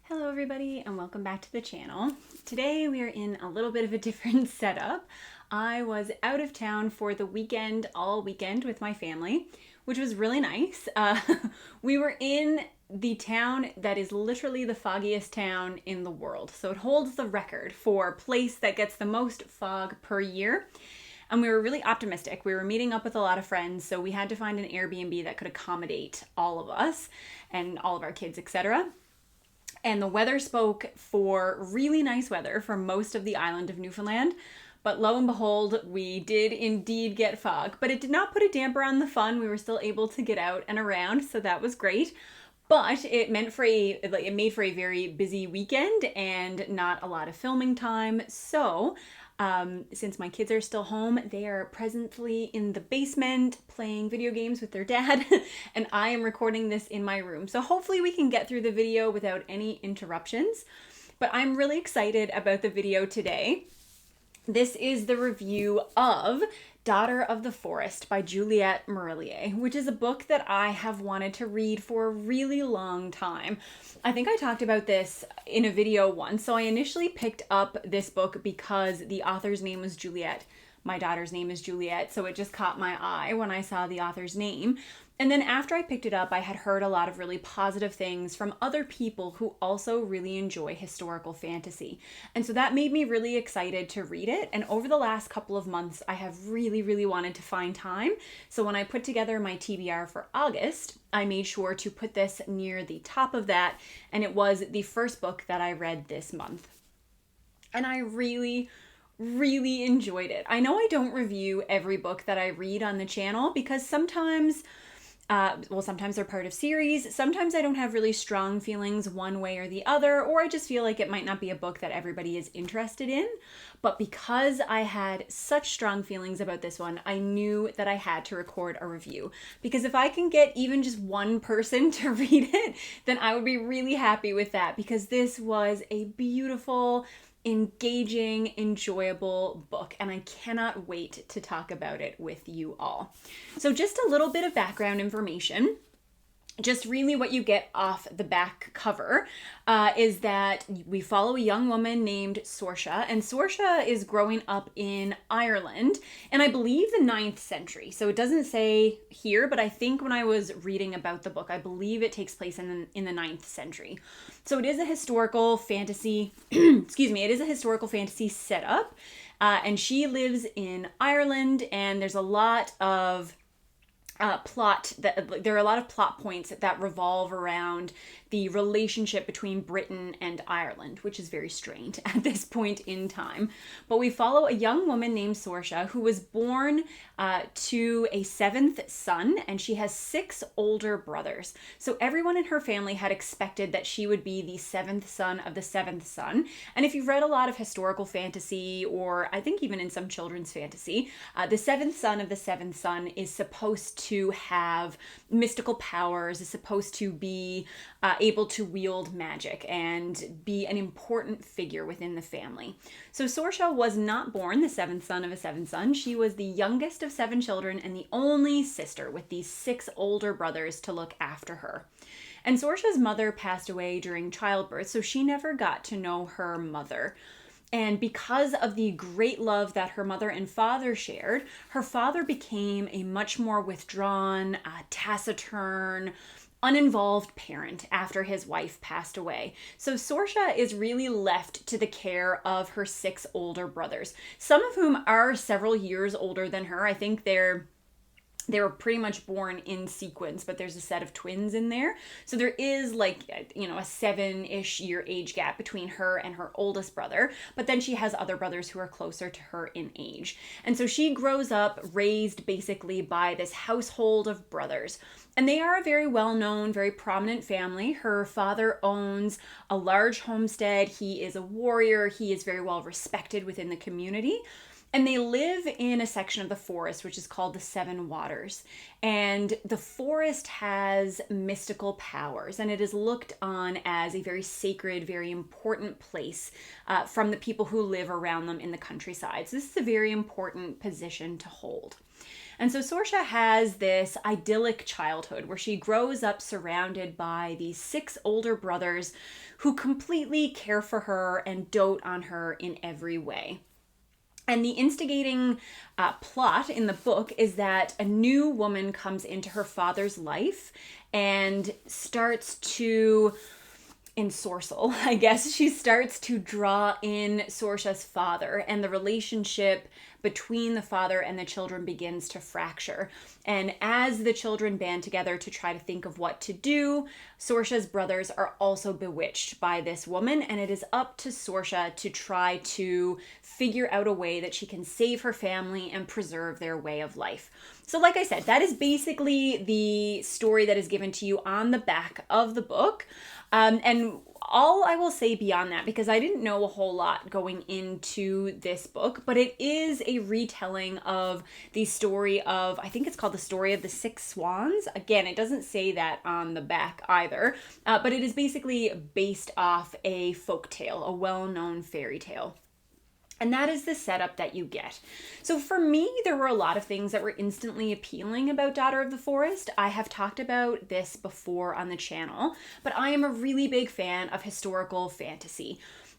Hello everybody and welcome back to the channel. Today we are in a little bit of a different setup. I was out of town for the weekend, all weekend with my family, which was really nice. We were in the town that is literally the foggiest town in the world. So it holds the record for place that gets the most fog per year. And we were really optimistic. We were meeting up with a lot of friends, so we had to find an Airbnb that could accommodate all of us and all of our kids, etc. And the weather spoke for really nice weather for most of the island of Newfoundland. But lo and behold, we did indeed get fog. But it did not put a damper on the fun. We were still able to get out and around, so that was great. But it made for a very busy weekend and not a lot of filming time. So since my kids are still home, they are presently in the basement playing video games with their dad, and I am recording this in my room. So hopefully we can get through the video without any interruptions. But I'm really excited about the video today. This is the review of Daughter of the Forest by Juliette Marillier, which is a book that I have wanted to read for a really long time. I think I talked about this in a video once. So I initially picked up this book because the author's name was Juliette. My daughter's name is Juliette, so it just caught my eye when I saw the author's name. And then after I picked it up, I had heard a lot of really positive things from other people who also really enjoy historical fantasy. And so that made me really excited to read it. And over the last couple of months, I have really wanted to find time. So when I put together my TBR for August, I made sure to put this near the top of that. And it was the first book that I read this month. And I really enjoyed it. I know I don't review every book that I read on the channel because sometimes they're part of series. Sometimes I don't have really strong feelings one way or the other, or I just feel like it might not be a book that everybody is interested in. But because I had such strong feelings about this one, I knew that I had to record a review. Because if I can get even just one person to read it, then I would be really happy with that, because this was a beautiful, engaging, enjoyable book, and I cannot wait to talk about it with you all. So just a little bit of background information. Just really what you get off the back cover is that we follow a young woman named SOR-KA, and SOR-KA is growing up in Ireland, and I believe the 9th century. So it doesn't say here, but I think when I was reading about the book, I believe it takes place in the 9th century. So it is a historical fantasy, it is a historical fantasy setup, and she lives in Ireland, and there's a lot of there are a lot of plot points that revolve around the relationship between Britain and Ireland, which is very strained at this point in time. But we follow a young woman named SOR-KA who was born to a 7th son, and she has 6 older brothers. So everyone in her family had expected that she would be the 7th son of the 7th son. And if you've read a lot of historical fantasy, or I think even in some children's fantasy, the 7th son of the 7th son is supposed to have mystical powers, is supposed to be able to wield magic and be an important figure within the family. So SOR-KA was not born the 7th son of a 7th son. She was the youngest of 7 children and the only sister with these 6 older brothers to look after her. And SOR-KA's mother passed away during childbirth, so she never got to know her mother. And because of the great love that her mother and father shared, her father became a much more withdrawn, taciturn, uninvolved parent after his wife passed away. So SOR-KA is really left to the care of her 6 older brothers, some of whom are several years older than her. I think they were pretty much born in sequence, but there's a set of twins in there. So there is a 7-ish year age gap between her and her oldest brother. But then she has other brothers who are closer to her in age. And so she grows up raised basically by this household of brothers. And they are a very well-known, very prominent family. Her father owns a large homestead. He is a warrior. He is very well respected within the community. And they live in a section of the forest which is called the Seven Waters. And the forest has mystical powers, and it is looked on as a very sacred, very important place from the people who live around them in the countryside. So this is a very important position to hold. And so SOR-KA has this idyllic childhood where she grows up surrounded by these 6 older brothers who completely care for her and dote on her in every way. And the instigating plot in the book is that a new woman comes into her father's life and starts to ensorcel, I guess. She starts to draw in SOR-KA's father, and the relationship between the father and the children begins to fracture. And as the children band together to try to think of what to do, SOR-KA's brothers are also bewitched by this woman, and it is up to SOR-KA to try to figure out a way that she can save her family and preserve their way of life. So like I said, that is basically the story that is given to you on the back of the book. And all I will say beyond that, because I didn't know a whole lot going into this book, but it is a retelling of the story of, I think it's called The Story of the Six Swans. Again, it doesn't say that on the back either, but it is basically based off a folk tale, a well-known fairy tale. And that is the setup that you get. So for me, there were a lot of things that were instantly appealing about Daughter of the Forest. I have talked about this before on the channel, but I am a really big fan of historical fantasy.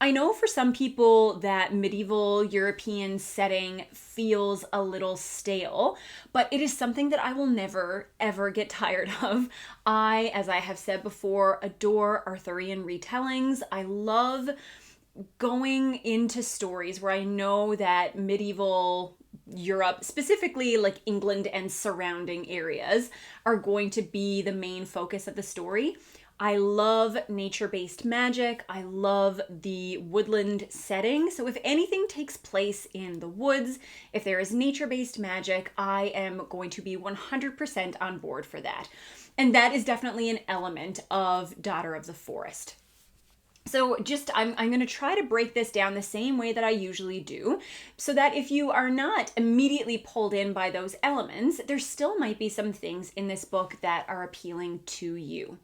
I know for some people that medieval European setting feels a little stale, but it is something that I will never, ever get tired of. I, as I have said before, adore Arthurian retellings. I love going into stories where I know that medieval Europe, specifically like England and surrounding areas, are going to be the main focus of the story. I love nature-based magic. I love the woodland setting. So if anything takes place in the woods, if there is nature-based magic, I am going to be 100% on board for that. And that is definitely an element of Daughter of the Forest. So I'm going to try to break this down the same way that I usually do, so that if you are not immediately pulled in by those elements, there still might be some things in this book that are appealing to you.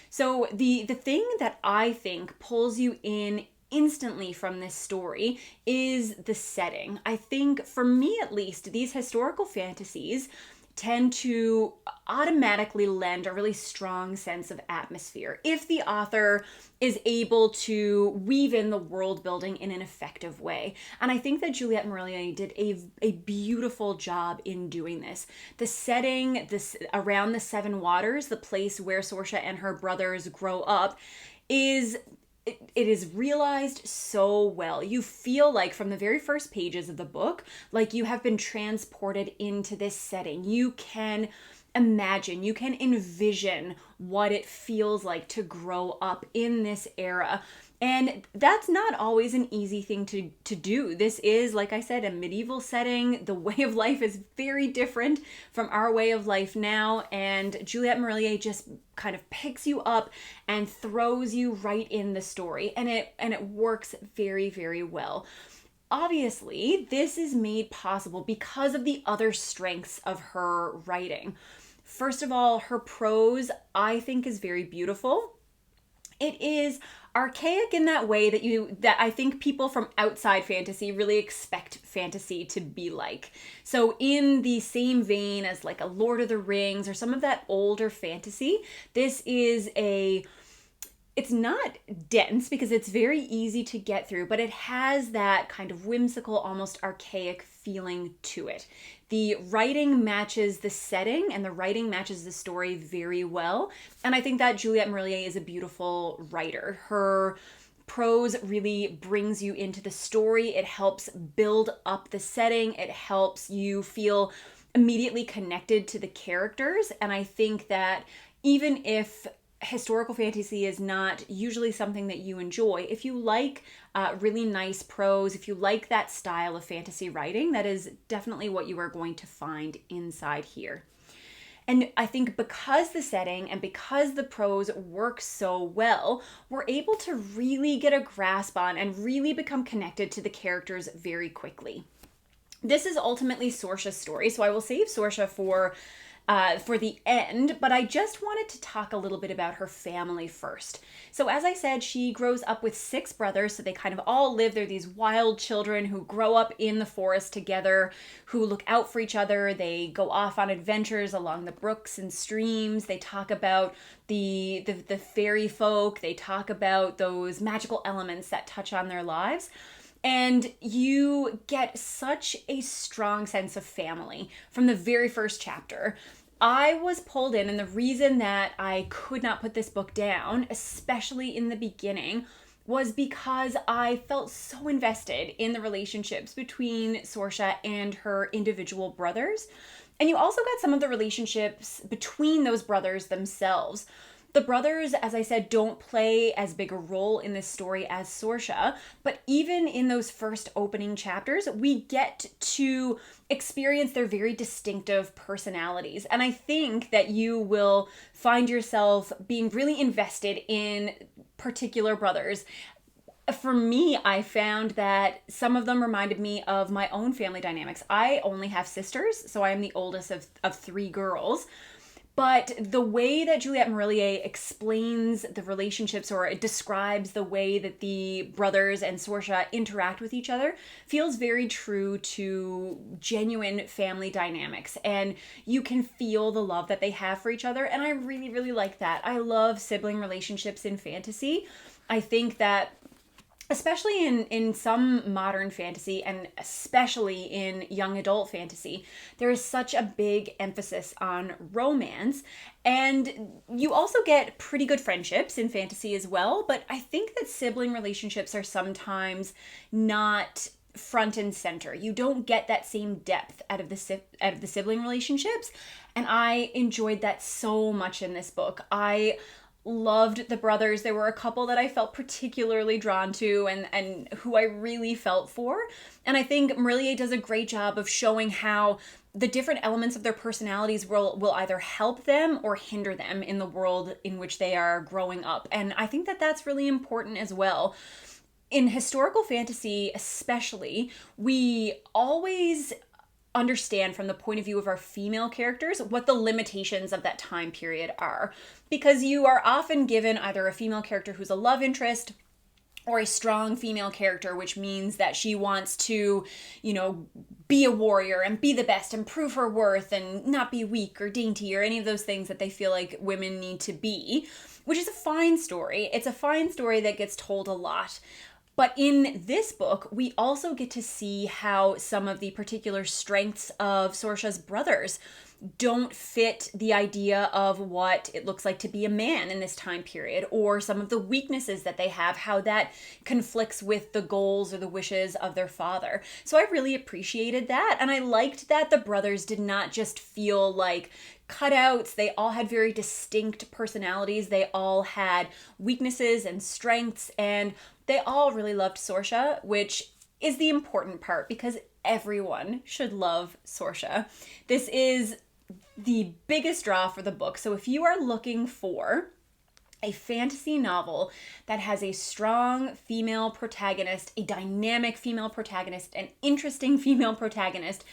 So the thing that I think pulls you in instantly from this story is the setting. I think, for me at least, these historical fantasies tend to automatically lend a really strong sense of atmosphere if the author is able to weave in the world building in an effective way. And I think that Juliette Marillier did a beautiful job in doing this. The setting, this around the Seven Waters, the place where SOR-KA and her brothers grow up, it is realized so well. You feel like from the very first pages of the book, like you have been transported into this setting. You can imagine, you can envision what it feels like to grow up in this era. And that's not always an easy thing to do. This is, like I said, a medieval setting. The way of life is very different from our way of life now. And Juliette Marillier just kind of picks you up and throws you right in the story. And it works very, very well. Obviously, this is made possible because of the other strengths of her writing. First of all, her prose, I think, is very beautiful. It is archaic in that way that I think people from outside fantasy really expect fantasy to be like. So in the same vein as like a Lord of the Rings or some of that older fantasy, this is it's not dense because it's very easy to get through, but it has that kind of whimsical, almost archaic feeling to it. The writing matches the setting and the writing matches the story very well. And I think that Juliette Marillier is a beautiful writer. Her prose really brings you into the story. It helps build up the setting. It helps you feel immediately connected to the characters. And I think that even if historical fantasy is not usually something that you enjoy, if you like really nice prose, if you like that style of fantasy writing, that is definitely what you are going to find inside here. And I think because the setting and because the prose works so well, we're able to really get a grasp on and really become connected to the characters very quickly. This is ultimately Sorsha's story, so I will save Sorsha for the end, but I just wanted to talk a little bit about her family first. So as I said, she grows up with 6 brothers, so they kind of all live. They're these wild children who grow up in the forest together, who look out for each other. They go off on adventures along the brooks and streams. They talk about the fairy folk. They talk about those magical elements that touch on their lives. And you get such a strong sense of family from the very first chapter. I was pulled in, and the reason that I could not put this book down, especially in the beginning, was because I felt so invested in the relationships between Sorsha and her individual brothers. And you also got some of the relationships between those brothers themselves. The brothers, as I said, don't play as big a role in this story as Sorsha, but even in those first opening chapters, we get to experience their very distinctive personalities. And I think that you will find yourself being really invested in particular brothers. For me, I found that some of them reminded me of my own family dynamics. I only have sisters, so I am the oldest of 3 girls. But the way that Juliette Marillier explains the relationships, or it describes the way that the brothers and Sorsha interact with each other, feels very true to genuine family dynamics. And you can feel the love that they have for each other. And I really, really like that. I love sibling relationships in fantasy. I think that especially in some modern fantasy, and especially in young adult fantasy, there is such a big emphasis on romance. And you also get pretty good friendships in fantasy as well, but I think that sibling relationships are sometimes not front and center. You don't get that same depth out of the sibling relationships, and I enjoyed that so much in this book. I loved the brothers. There were a couple that I felt particularly drawn to and who I really felt for. And I think Marillier does a great job of showing how the different elements of their personalities will either help them or hinder them in the world in which they are growing up. And I think that that's really important as well. In historical fantasy especially, we always understand from the point of view of our female characters what the limitations of that time period are, because you are often given either a female character who's a love interest or a strong female character, which means that she wants to, be a warrior and be the best and prove her worth and not be weak or dainty or any of those things that they feel like women need to be, which is a fine story. It's a fine story that gets told a lot. But in this book, we also get to see how some of the particular strengths of Sorsha's brothers don't fit the idea of what it looks like to be a man in this time period, or some of the weaknesses that they have, how that conflicts with the goals or the wishes of their father. So I really appreciated that, and I liked that the brothers did not just feel like cutouts. They all had very distinct personalities. They all had weaknesses and strengths, and they all really loved Sorsha, which is the important part because everyone should love Sorsha. This is the biggest draw for the book. So if you are looking for a fantasy novel that has a strong female protagonist, a dynamic female protagonist, an interesting female protagonist,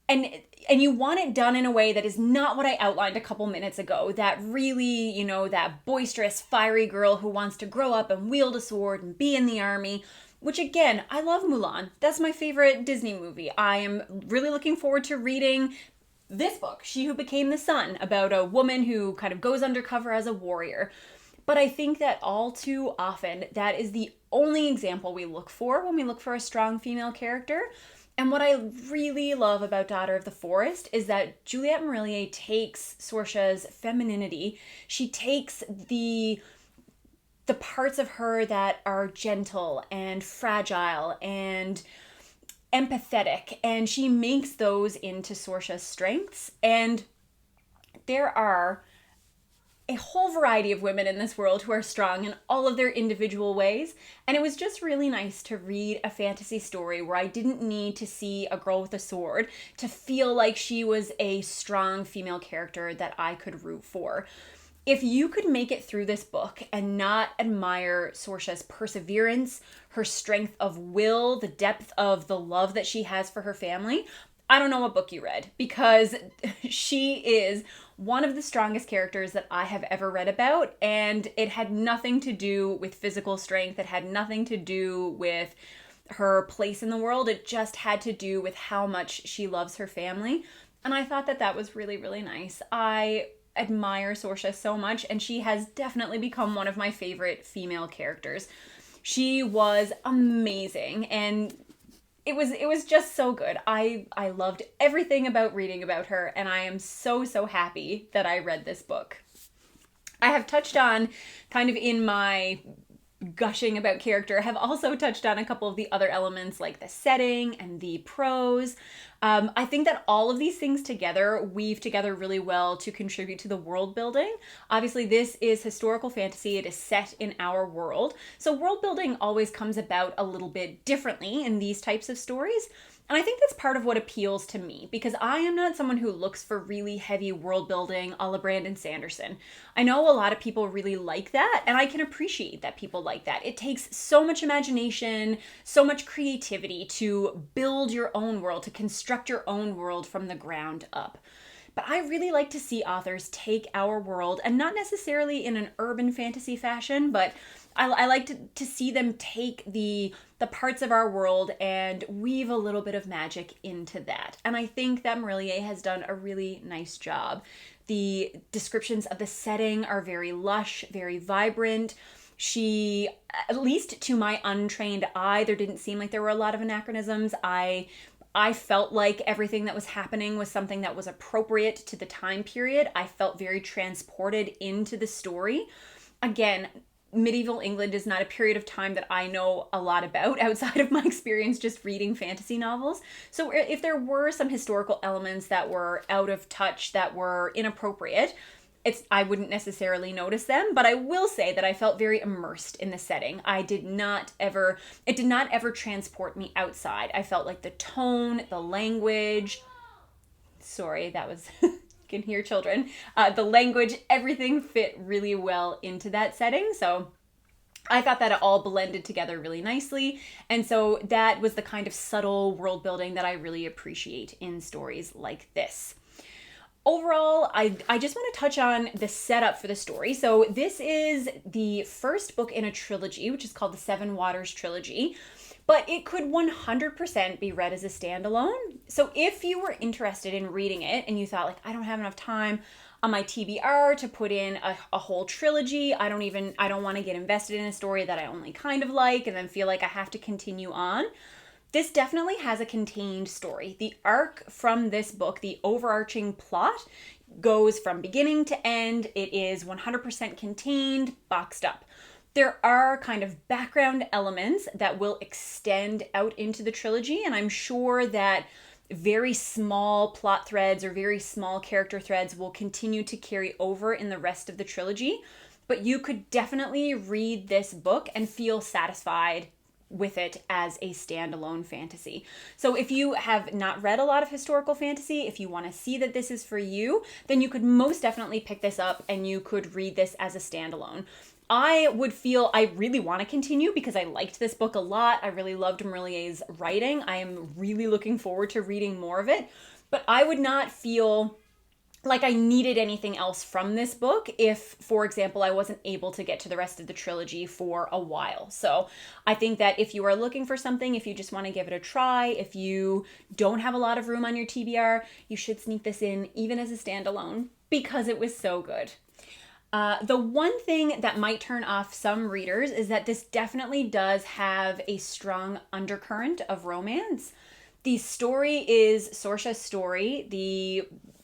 and you want it done in a way that is not what I outlined a couple minutes ago, that really, that boisterous, fiery girl who wants to grow up and wield a sword and be in the army, which again, I love Mulan. That's my favorite Disney movie. I am really looking forward to reading this book, She Who Became the Sun, about a woman who kind of goes undercover as a warrior. But I think that all too often, that is the only example we look for when we look for a strong female character. And what I really love about Daughter of the Forest is that Juliette Marillier takes Sorsha's femininity. She takes the parts of her that are gentle and fragile and empathetic, and she makes those into Sorsha's strengths. And there are a whole variety of women in this world who are strong in all of their individual ways. And it was just really nice to read a fantasy story where I didn't need to see a girl with a sword to feel like she was a strong female character that I could root for. If you could make it through this book and not admire Saoirse's perseverance, her strength of will, the depth of the love that she has for her family, I don't know what book you read, because she is one of the strongest characters that I have ever read about, and it had nothing to do with physical strength. It had nothing to do with her place in the world. It just had to do with how much she loves her family. And I thought that that was really, really nice. I admire Saoirse so much, and she has definitely become one of my favorite female characters. She was amazing, and it was just so good. I loved everything about reading about her, and I am so happy that I read this book. I have touched on, kind of in my gushing about character, have also touched on a couple of the other elements like the setting and the prose. I think that all of these things together weave together really well to contribute to the world building. Obviously, this is historical fantasy. It is set in our world. So world building always comes about a little bit differently in these types of stories. And I think that's part of what appeals to me, because I am not someone who looks for really heavy world building a la Brandon Sanderson. I know a lot of people really like that, and I can appreciate that people like that. It takes so much imagination, so much creativity to build your own world, to construct your own world from the ground up. But I really like to see authors take our world, and not necessarily in an urban fantasy fashion, but I like to see them take the parts of our world and weave a little bit of magic into that. And I think that Marillier has done a really nice job. The descriptions of the setting are very lush, very vibrant. She, at least to my untrained eye, there didn't seem like there were a lot of anachronisms. I felt like everything that was happening was something that was appropriate to the time period. I felt very transported into the story. Again, medieval England is not a period of time that I know a lot about outside of my experience just reading fantasy novels. So if there were some historical elements that were out of touch, that were inappropriate, I wouldn't necessarily notice them, but I will say that I felt very immersed in the setting. It did not ever transport me outside. I felt like the tone, the language, sorry, that was, you can hear children, the language, everything fit really well into that setting. So I thought that it all blended together really nicely. And so that was the kind of subtle world building that I really appreciate in stories like this. Overall, I just want to touch on the setup for the story. So this is the first book in a trilogy, which is called the Seven Waters Trilogy, but it could 100% be read as a standalone. So if you were interested in reading it and you thought, like, I don't have enough time on my TBR to put in a whole trilogy, I don't want to get invested in a story that I only kind of like and then feel like I have to continue on, this definitely has a contained story. The arc from this book, the overarching plot, goes from beginning to end. It is 100% contained, boxed up. There are kind of background elements that will extend out into the trilogy, and I'm sure that very small plot threads or very small character threads will continue to carry over in the rest of the trilogy. But you could definitely read this book and feel satisfied with it as a standalone fantasy. So if you have not read a lot of historical fantasy, if you want to see that this is for you, then you could most definitely pick this up and you could read this as a standalone. I really want to continue because I liked this book a lot. I really loved Marillier's writing. I am really looking forward to reading more of it, but I would not feel like I needed anything else from this book if, for example, I wasn't able to get to the rest of the trilogy for a while. So I think that if you are looking for something, if you just want to give it a try, if you don't have a lot of room on your TBR, you should sneak this in even as a standalone because it was so good. The one thing that might turn off some readers is that this definitely does have a strong undercurrent of romance. The story is Saoirse's story.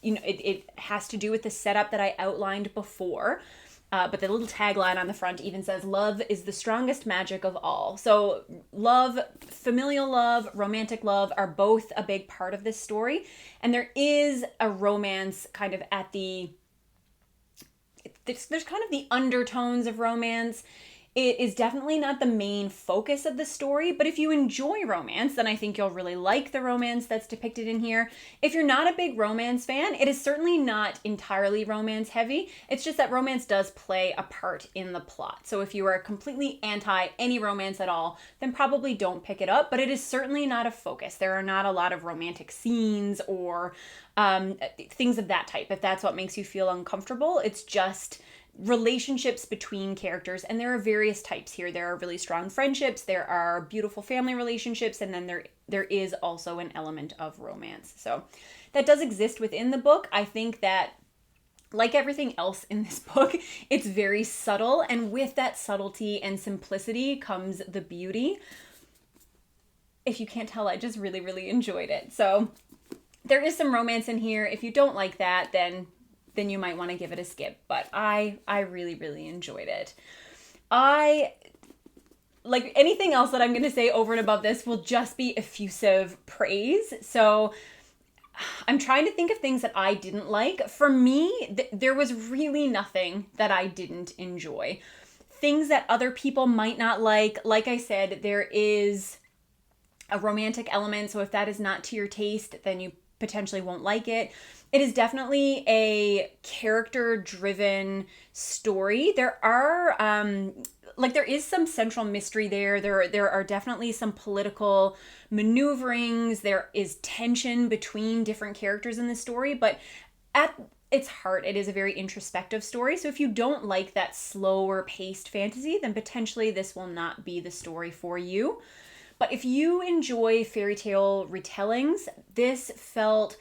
It has to do with the setup that I outlined before. But the little tagline on the front even says, "Love is the strongest magic of all." So love, familial love, romantic love are both a big part of this story. And there is a romance kind of there's kind of the undertones of romance. It is definitely not the main focus of the story, but if you enjoy romance, then I think you'll really like the romance that's depicted in here. If you're not a big romance fan, it is certainly not entirely romance heavy. It's just that romance does play a part in the plot. So if you are completely anti any romance at all, then probably don't pick it up, but it is certainly not a focus. There are not a lot of romantic scenes or things of that type. If that's what makes you feel uncomfortable, it's just relationships between characters, and there are various types here. There are really strong friendships, there are beautiful family relationships, and then there is also an element of romance. So that does exist within the book. I think that, like everything else in this book, it's very subtle, and with that subtlety and simplicity comes the beauty. If you can't tell, I just really, really enjoyed it. So there is some romance in here. If you don't like that, then you might want to give it a skip. But I really, really enjoyed it. Like anything else that I'm going to say over and above this will just be effusive praise. So I'm trying to think of things that I didn't like. For me, there was really nothing that I didn't enjoy. Things that other people might not like I said, there is a romantic element. So if that is not to your taste, then you potentially won't like it. It is definitely a character-driven story. There are, there is some central mystery there. There are definitely some political maneuverings. There is tension between different characters in the story, but at its heart, it is a very introspective story. So if you don't like that slower paced fantasy, then potentially this will not be the story for you. But if you enjoy fairy tale retellings, this felt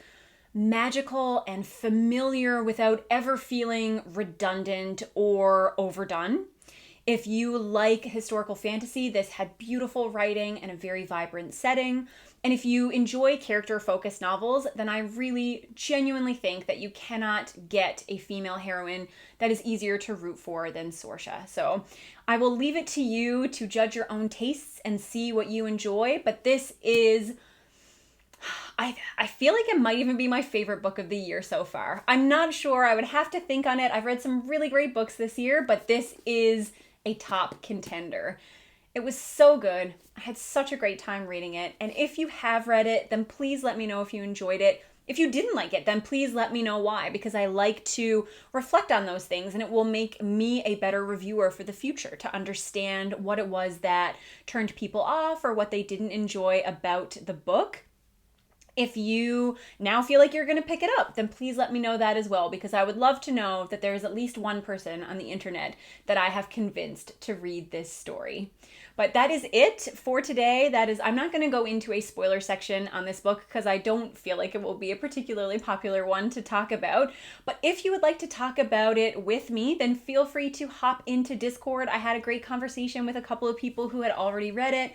magical and familiar without ever feeling redundant or overdone. If you like historical fantasy, this had beautiful writing and a very vibrant setting. And if you enjoy character-focused novels, then I really genuinely think that you cannot get a female heroine that is easier to root for than SOR-KA. So I will leave it to you to judge your own tastes and see what you enjoy, but this is, I feel like it might even be my favorite book of the year so far. I'm not sure. I would have to think on it. I've read some really great books this year, but this is a top contender. It was so good. I had such a great time reading it. And if you have read it, then please let me know if you enjoyed it. If you didn't like it, then please let me know why, because I like to reflect on those things, and it will make me a better reviewer for the future to understand what it was that turned people off or what they didn't enjoy about the book. If you now feel like you're going to pick it up, then please let me know that as well, because I would love to know that there's at least one person on the internet that I have convinced to read this story. But that is it for today. I'm not going to go into a spoiler section on this book because I don't feel like it will be a particularly popular one to talk about. But if you would like to talk about it with me, then feel free to hop into Discord. I had a great conversation with a couple of people who had already read it,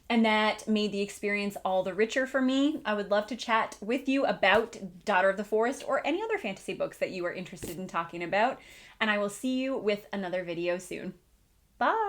and that made the experience all the richer for me. I would love to chat with you about Daughter of the Forest or any other fantasy books that you are interested in talking about. And I will see you with another video soon. Bye!